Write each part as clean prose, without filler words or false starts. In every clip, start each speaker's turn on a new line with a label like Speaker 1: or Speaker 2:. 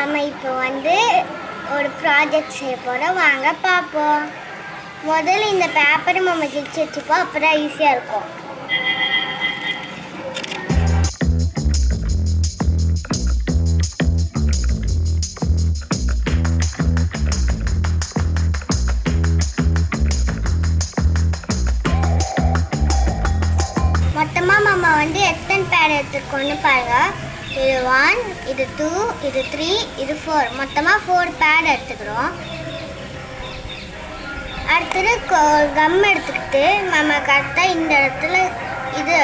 Speaker 1: நம்ம இப்போ ஒரு ப்ராஜெக்ட் செய்ய போகிறோம். வாங்க பார்ப்போம். முதல்ல இந்த பேப்பரை நம்ம கிழிச்சு வச்சுப்போம், அப்போ தான் ஈஸியாக இருக்கும். மொத்தமாக நம்ம எத்தனை பேர் எடுத்துருக்கோன்னு பாருங்கள். இது 1, இது 2, இது 3, இது 4. மொத்தமாக 4 பேட் எடுத்துக்கிறோம். அடுத்தது கம் எடுத்துக்கிட்டு நம்ம கரெக்டாக இந்த இடத்துல இது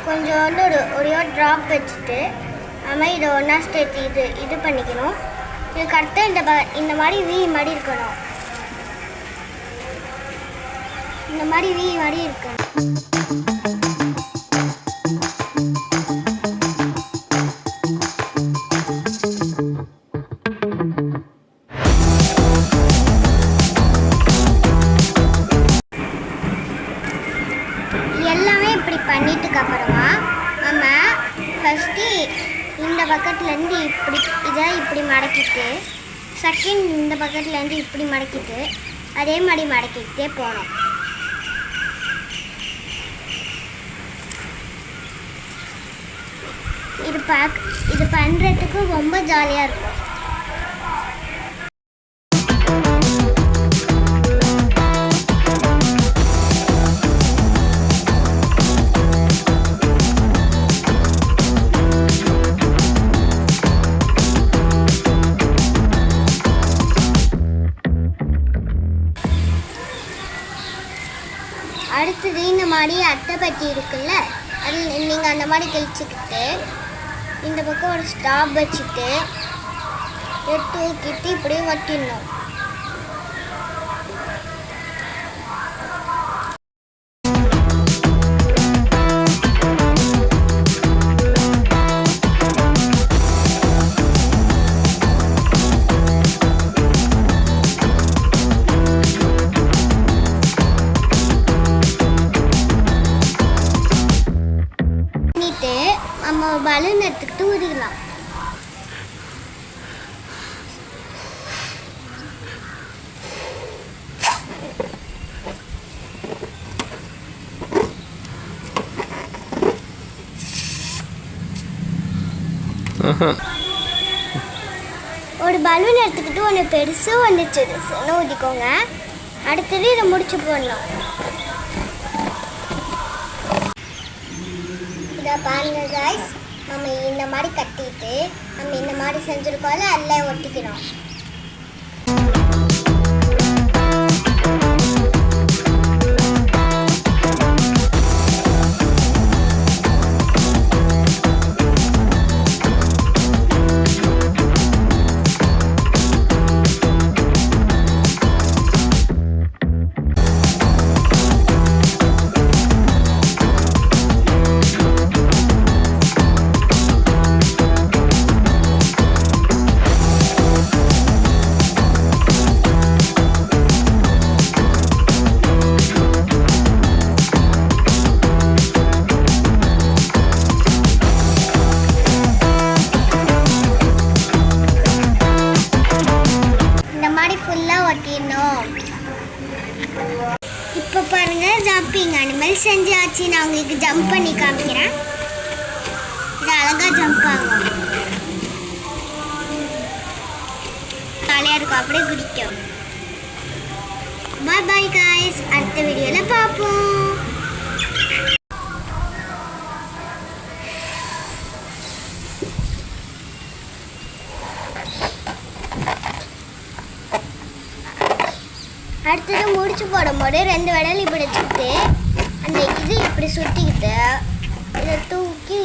Speaker 1: கொஞ்சம் ஒரே ட்ராப் வச்சுட்டு நம்ம இதை ஒன்றா சேர்த்து இது பண்ணிக்கணும். இது கரெக்டாக இந்த மாதிரி வி மாதிரி இருக்கணும். இந்த மாதிரி வி மாதிரி இருக்கணும். எல்லாமே இப்படி பண்ணிட்டுக்கு அப்புறமா நம்ம ஃபஸ்ட்டு இந்த பக்கத்துலேருந்து இப்படி மடக்கிட்டு, செகண்ட் இந்த பக்கத்துலேருந்து இப்படி மடக்கிட்டு, அதே மாதிரி மடக்கிட்டே போகணும். இது பண்ணுறதுக்கு ரொம்ப ஜாலியாக இருக்கும். அடுத்தது இந்த மாதிரி அட்டைப்பட்டி இருக்குல்ல, அது நீங்கள் அந்த மாதிரி தெளிச்சுக்கிட்டு இந்த பக்கம் ஒரு ஸ்டாப் வச்சுட்டு தூக்கிட்டு இப்படி ஒட்டிடணும். நம்ம பலூன் எடுத்துக்கிட்டு ஊதிக்கலாம். ஒரு பலூன் எடுத்துக்கிட்டு ஒன்று பெருசு ஒன்று சிறுசுன்னு ஊதிக்கோங்க. அடுத்தது இதை முடிச்சு போடலாம். இதை பாருங்க காய்ஸ், நம்ம இந்த மாதிரி கட்டிட்டு நம்ம இந்த மாதிரி செஞ்சுருக்கோம்ல, அதில் ஒட்டிக்கிறோம். இப்போ பாருங்க, ஜம்பிங் அனிமல் செஞ்சாச்சு. நான் உங்களுக்கு ஜம்ப் பண்ணி காமிக்கிறேன். இது அழகா ஜம்ப் ஆகும், ஜாலியாக இருக்கும், அப்படியே குடிக்கும். பாய் பாய் காய்ஸ், அடுத்த வீடியோவில் பார்ப்போம். அடுத்தது முடிச்சு போடும்போது 2 விரல் இப்படி வச்சுக்கிட்டு அந்த இது இப்படி சுற்றிக்கிட்டு இதை தூக்கி